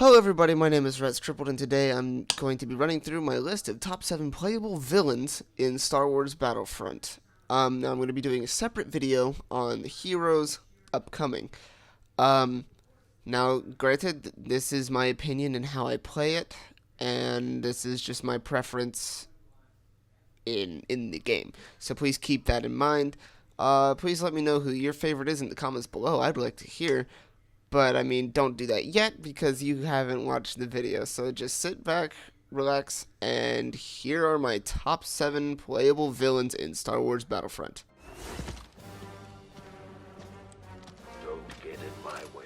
Hello everybody, my name is Reds Tripled, and today I'm going to be running through my list of top 7 playable villains in Star Wars Battlefront. Now I'm going to be doing a separate video on the heroes upcoming. Now, granted, this is my opinion and how I play it, and this is just my preference in the game. So please keep that in mind. Please let me know who your favorite is in the comments below. I'd like to hear. But, I mean, don't do that yet because you haven't watched the video. So just sit back, relax, and here are my top 7 playable villains in Star Wars Battlefront. Don't get in my way.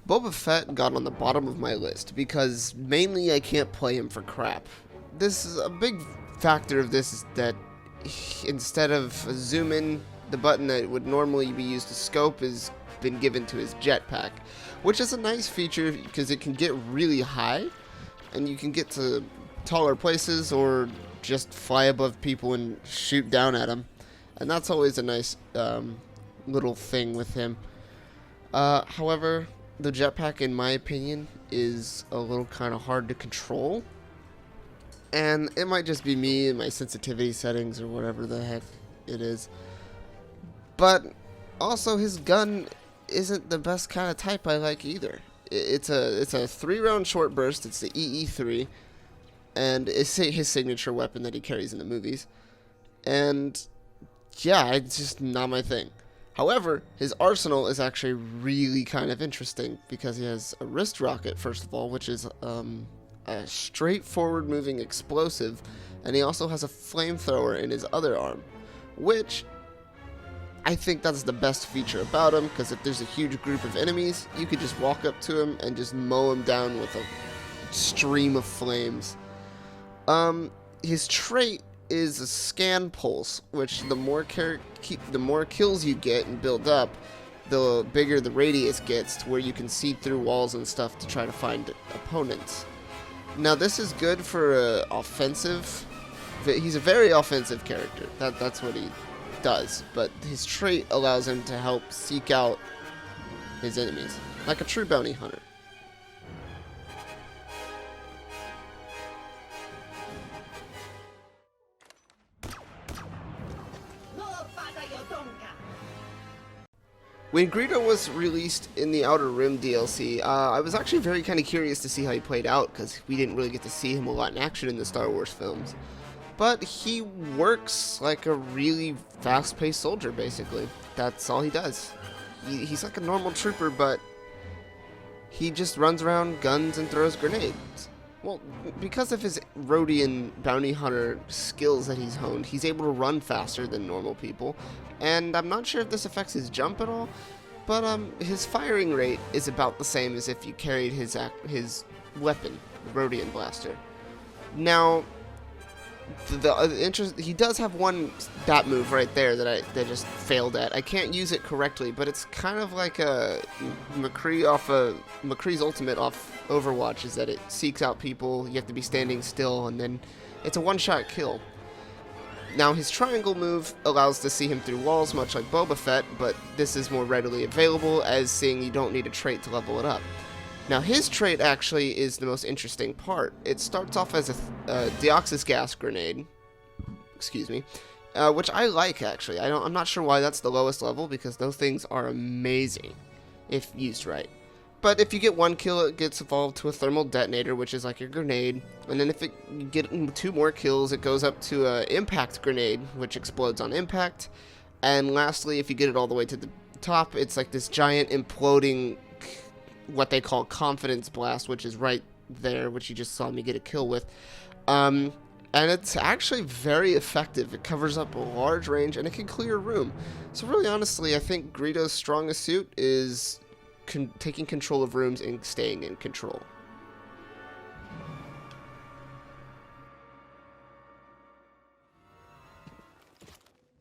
Boba Fett got on the bottom of my list because mainly I can't play him for crap. This is a big factor of this is that instead of zoom in, the button that would normally be used to scope is been given to his jetpack, which is a nice feature because it can get really high and you can get to taller places or just fly above people and shoot down at them, and that's always a nice little thing with him. However, the jetpack, in my opinion, is a little kind of hard to control, and it might just be me and my sensitivity settings or whatever the heck it is, but also his gun isn't the best kind of type I like either. It's a 3-round short burst. It's the EE3, and it's his signature weapon that he carries in the movies. And yeah, it's just not my thing. However, his arsenal is actually really kind of interesting because he has a wrist rocket, first of all, which is a straightforward moving explosive, and he also has a flamethrower in his other arm, which I think that's the best feature about him, because if there's a huge group of enemies, you could just walk up to him and just mow him down with a stream of flames. His trait is a scan pulse, which the more kills you get and build up, the bigger the radius gets to where you can see through walls and stuff to try to find opponents. Now this is good for offensive. He's a very offensive character. That's what he does, but his trait allows him to help seek out his enemies, like a true bounty hunter. When Gregor was released in the Outer Rim DLC, I was actually very kind of curious to see how he played out, because we didn't really get to see him a lot in action in the Star Wars films. But he works like a really fast-paced soldier, basically. That's all he does. He's like a normal trooper, but he just runs around, guns, and throws grenades. Well, because of his Rhodian bounty hunter skills that he's honed, he's able to run faster than normal people. And I'm not sure if this affects his jump at all, but his firing rate is about the same as if you carried his weapon, the Rhodian blaster. Now, he does have one stat move right there that I just failed at. I can't use it correctly, but it's kind of like a McCree's ultimate off Overwatch, is that it seeks out people, you have to be standing still, and then it's a one-shot kill. Now his triangle move allows to see him through walls, much like Boba Fett, but this is more readily available, as seeing you don't need a trait to level it up. Now his trait actually is the most interesting part. It starts off as a deoxys gas grenade, which I like actually. I'm not sure why that's the lowest level, because those things are amazing if used right. But if you get one kill, it gets evolved to a thermal detonator, which is like your grenade. And then if you get 2 more kills, it goes up to an impact grenade, which explodes on impact. And lastly, if you get it all the way to the top, it's like this giant imploding, what they call confidence blast, which is right there, which you just saw me get a kill with. And it's actually very effective. It covers up a large range, and it can clear a room. So really, honestly, I think Greedo's strongest suit is taking control of rooms and staying in control.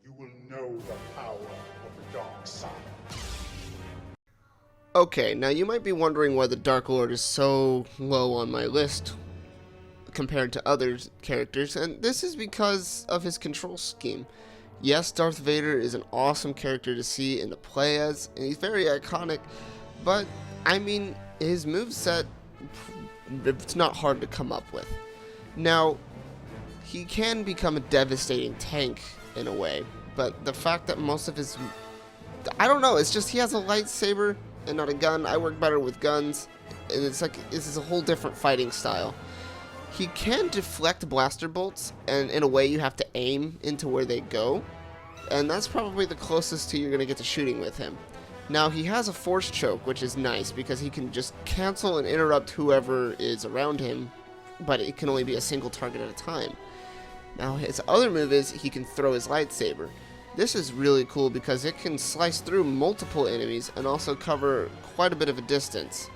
You will know the power of the dark side. Okay, now you might be wondering why the Dark Lord is so low on my list compared to other characters, and this is because of his control scheme. Yes, Darth Vader is an awesome character to see and to play as, and he's very iconic, but, I mean, his moveset, it's not hard to come up with. Now, he can become a devastating tank in a way, but the fact that most of his... I don't know, it's just he has a lightsaber and not a gun. I work better with guns, and it's like, this is a whole different fighting style. He can deflect blaster bolts, and in a way you have to aim into where they go, and that's probably the closest to you're going to get to shooting with him. Now, he has a force choke, which is nice, because he can just cancel and interrupt whoever is around him, but it can only be a single target at a time. Now, his other move is he can throw his lightsaber. This is really cool because it can slice through multiple enemies and also cover quite a bit of a distance.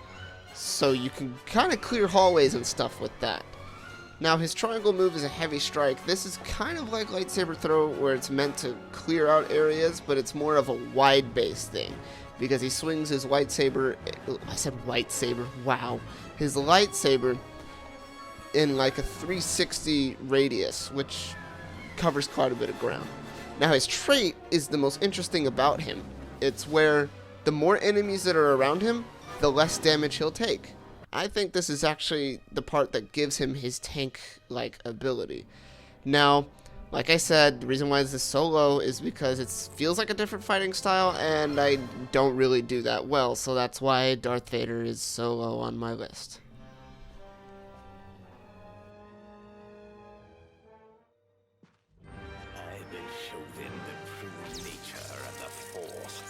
So you can kind of clear hallways and stuff with that. Now, his triangle move is a heavy strike. This is kind of like lightsaber throw, where it's meant to clear out areas, but it's more of a wide base thing, because he swings his lightsaber, I said lightsaber, wow, his lightsaber in like a 360 radius, which covers quite a bit of ground. Now, his trait is the most interesting about him. It's where the more enemies that are around him, the less damage he'll take. I think this is actually the part that gives him his tank-like ability. Now, like I said, the reason why this is so low is because it feels like a different fighting style, and I don't really do that well, so that's why Darth Vader is so low on my list. I will show them the true nature of the Force.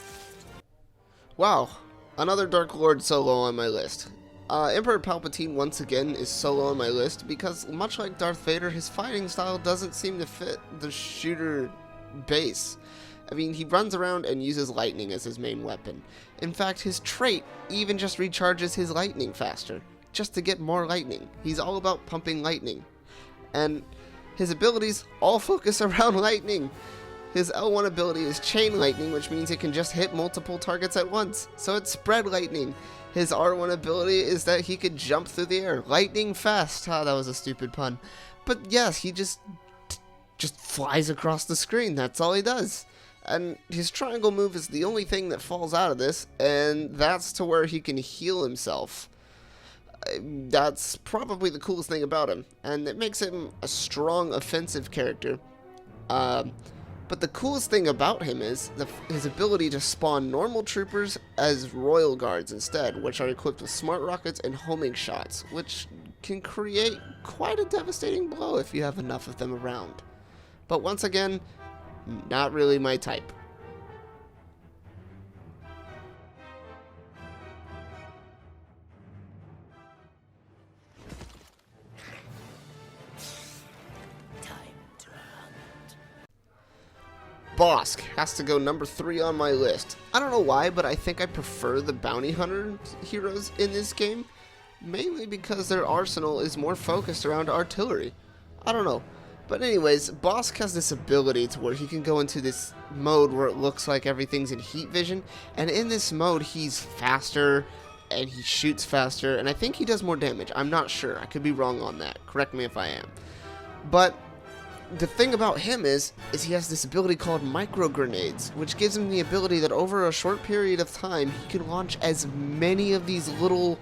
Wow, another Dark Lord solo on my list. Emperor Palpatine once again is solo on my list because, much like Darth Vader, his fighting style doesn't seem to fit the shooter base. I mean, he runs around and uses lightning as his main weapon. In fact, his trait even just recharges his lightning faster, just to get more lightning. He's all about pumping lightning. And his abilities all focus around lightning. His L1 ability is chain lightning, which means it can just hit multiple targets at once, so it's spread lightning. His R1 ability is that he could jump through the air, lightning fast. Ah, that was a stupid pun. But yes, he just flies across the screen, that's all he does. And his triangle move is the only thing that falls out of this, and that's to where he can heal himself. That's probably the coolest thing about him, and it makes him a strong offensive character. But the coolest thing about him is his ability to spawn normal troopers as royal guards instead, which are equipped with smart rockets and homing shots, which can create quite a devastating blow if you have enough of them around. But once again, not really my type. Bossk has to go number 3 on my list. I don't know why, but I think I prefer the bounty hunter heroes in this game, mainly because their arsenal is more focused around artillery. I don't know. But anyways, Bossk has this ability to where he can go into this mode where it looks like everything's in heat vision, and in this mode he's faster and he shoots faster, and I think he does more damage. I'm not sure. I could be wrong on that. Correct me if I am. But the thing about him is he has this ability called micro grenades, which gives him the ability that over a short period of time he can launch as many of these little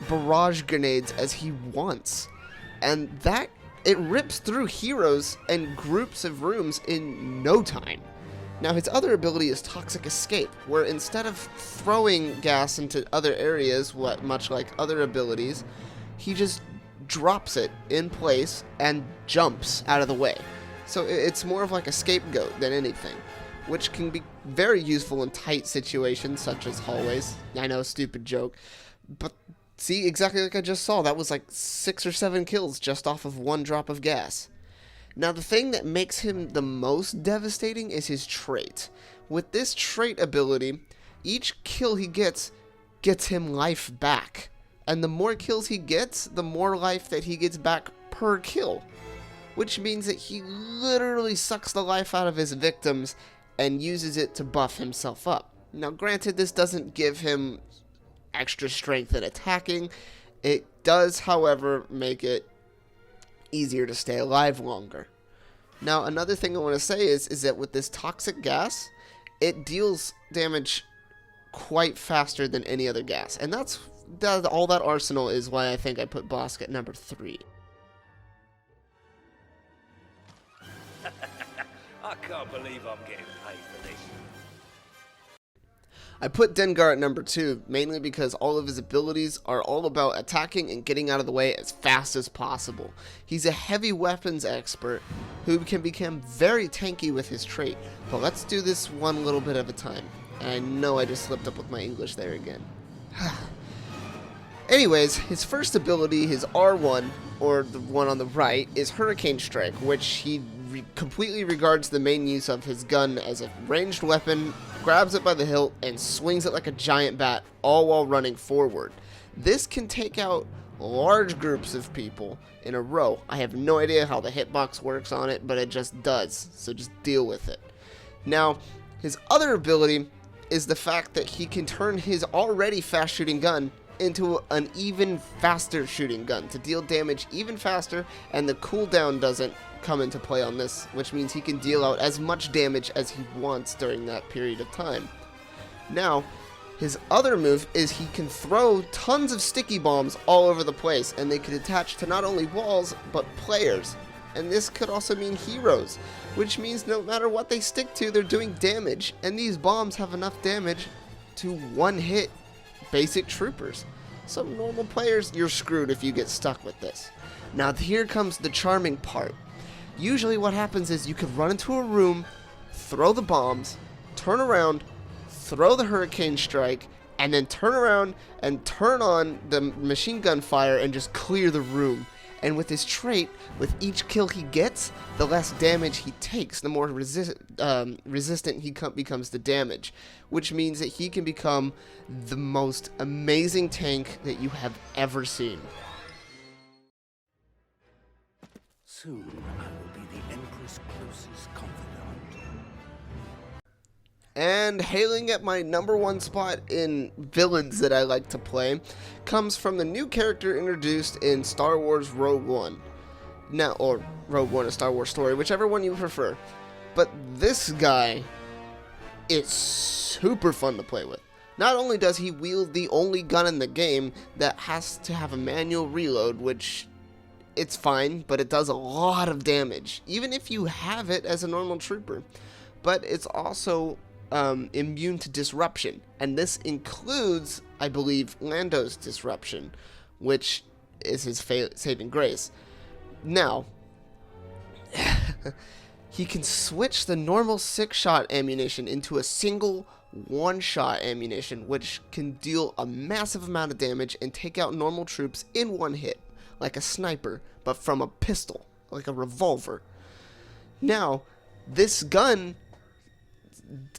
barrage grenades as he wants, and that it rips through heroes and groups of rooms in no time. Now, his other ability is toxic escape, where instead of throwing gas into other areas, much like other abilities, he just drops it in place and jumps out of the way. So it's more of like a scapegoat than anything, which can be very useful in tight situations such as hallways. I know, stupid joke, but see, exactly like I just saw, that was like 6 or 7 kills just off of 1 drop of gas. Now, the thing that makes him the most devastating is his trait. With this trait ability, each kill he gets him life back. And the more kills he gets, the more life that he gets back per kill. Which means that he literally sucks the life out of his victims and uses it to buff himself up. Now, granted, this doesn't give him extra strength in attacking. It does, however, make it easier to stay alive longer. Now, another thing I want to say is that with this toxic gas, it deals damage quite faster than any other gas, and that's all that arsenal is why I think I put Bossk at number 3. I can't believe I'm getting paid for this. I put Dengar at number 2, mainly because all of his abilities are all about attacking and getting out of the way as fast as possible. He's a heavy weapons expert who can become very tanky with his trait, but let's do this one little bit at a time. And I know I just slipped up with my English there again. Anyways, his first ability, his R1, or the one on the right, is Hurricane Strike, which he completely regards the main use of his gun as a ranged weapon, grabs it by the hilt, and swings it like a giant bat, all while running forward. This can take out large groups of people in a row. I have no idea how the hitbox works on it, but it just does, so just deal with it. Now, his other ability is the fact that he can turn his already fast shooting gun into an even faster shooting gun to deal damage even faster, and the cooldown doesn't come into play on this, which means he can deal out as much damage as he wants during that period of time. Now, his other move is he can throw tons of sticky bombs all over the place, and they can attach to not only walls, but players. And this could also mean heroes, which means no matter what they stick to, they're doing damage, and these bombs have enough damage to one-hit basic troopers. Some normal players, you're screwed if you get stuck with this. Now here comes the charming part. Usually what happens is you could run into a room, throw the bombs, turn around, throw the Hurricane Strike, and then turn around and turn on the machine gun fire and just clear the room. And with his trait, with each kill he gets, the less damage he takes, the more resistant he becomes to damage, which means that he can become the most amazing tank that you have ever seen. Soon I will be the Emperor's closest confidant. And hailing at my number 1 spot in villains that I like to play comes from the new character introduced in Star Wars Rogue One. Now, or Rogue One, A Star Wars Story, whichever one you prefer. But this guy is super fun to play with. Not only does he wield the only gun in the game that has to have a manual reload, which it's fine, but it does a lot of damage, even if you have it as a normal trooper. But it's also immune to disruption, and this includes, I believe, Lando's disruption, which is his saving grace. Now, he can switch the normal 6-shot ammunition into a single 1-shot ammunition, which can deal a massive amount of damage and take out normal troops in one hit, like a sniper, but from a pistol, like a revolver. Now, this gun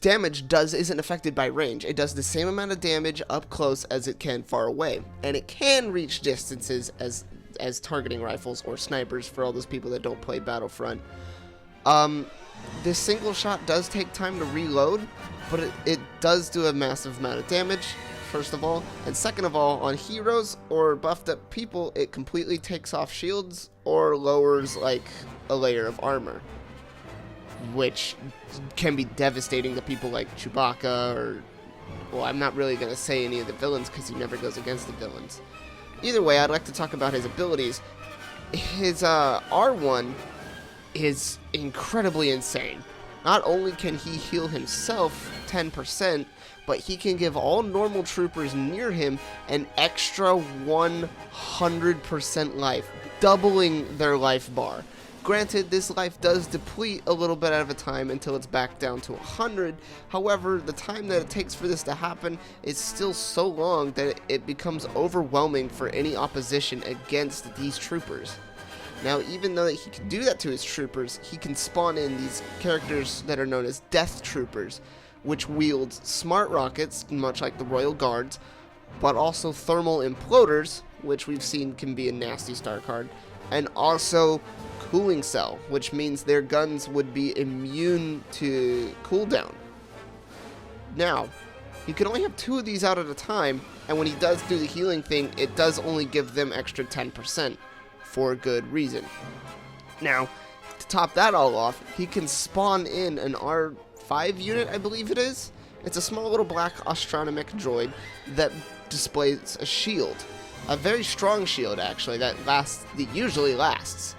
damage isn't affected by range. It does the same amount of damage up close as it can far away, and it can reach distances as targeting rifles or snipers for all those people that don't play Battlefront. This single shot does take time to reload, but it does do a massive amount of damage, first of all, and second of all, on heroes or buffed up people, it completely takes off shields or lowers like a layer of armor, which can be devastating to people like Chewbacca, or, well, I'm not really going to say any of the villains because he never goes against the villains. Either way, I'd like to talk about his abilities. His R1 is incredibly insane. Not only can he heal himself 10%, but he can give all normal troopers near him an extra 100% life, doubling their life bar. Granted, this life does deplete a little bit at a time until it's back down to 100. However, the time that it takes for this to happen is still so long that it becomes overwhelming for any opposition against these troopers. Now, even though he can do that to his troopers, he can spawn in these characters that are known as Death Troopers, which wield smart rockets, much like the Royal Guards, but also thermal imploders, which we've seen can be a nasty star card, and also cooling cell, which means their guns would be immune to cooldown. Now, you can only have 2 of these out at a time, and when he does do the healing thing, it does only give them extra 10%, for a good reason. Now, to top that all off, he can spawn in an R5 unit, I believe it is. It's a small little black astronomic droid that displays a shield. A very strong shield, actually, that usually lasts.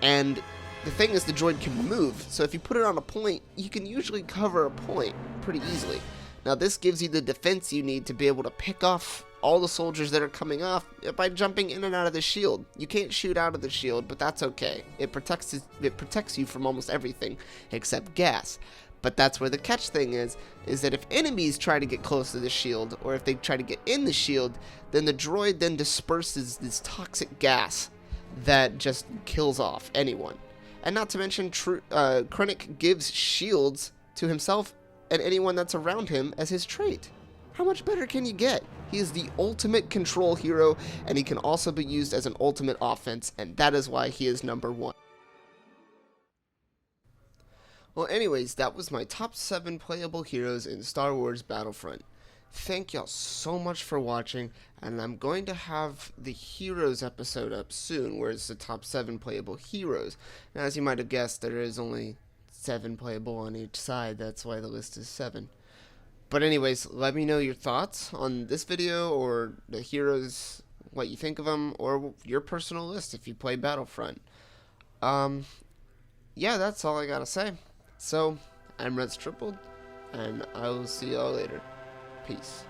And the thing is, the droid can move, so if you put it on a point, you can usually cover a point pretty easily. Now, this gives you the defense you need to be able to pick off all the soldiers that are coming off by jumping in and out of the shield. You can't shoot out of the shield, but that's okay. It protects you from almost everything except gas. But that's where the catch thing is that if enemies try to get close to the shield, or if they try to get in the shield, then the droid then disperses this toxic gas that just kills off anyone. And not to mention, Krennic gives shields to himself and anyone that's around him as his trait. How much better can you get? He is the ultimate control hero, and he can also be used as an ultimate offense, and that is why he is #1. Well, anyways, that was my top 7 playable heroes in Star Wars Battlefront. Thank y'all so much for watching, and I'm going to have the Heroes episode up soon, where it's the top 7 playable heroes. Now, as you might have guessed, there is only 7 playable on each side, that's why the list is 7. But anyways, let me know your thoughts on this video, or the heroes, what you think of them, or your personal list if you play Battlefront. Yeah, that's all I gotta say. So, I'm Reds Tripled, and I will see y'all later. Peace.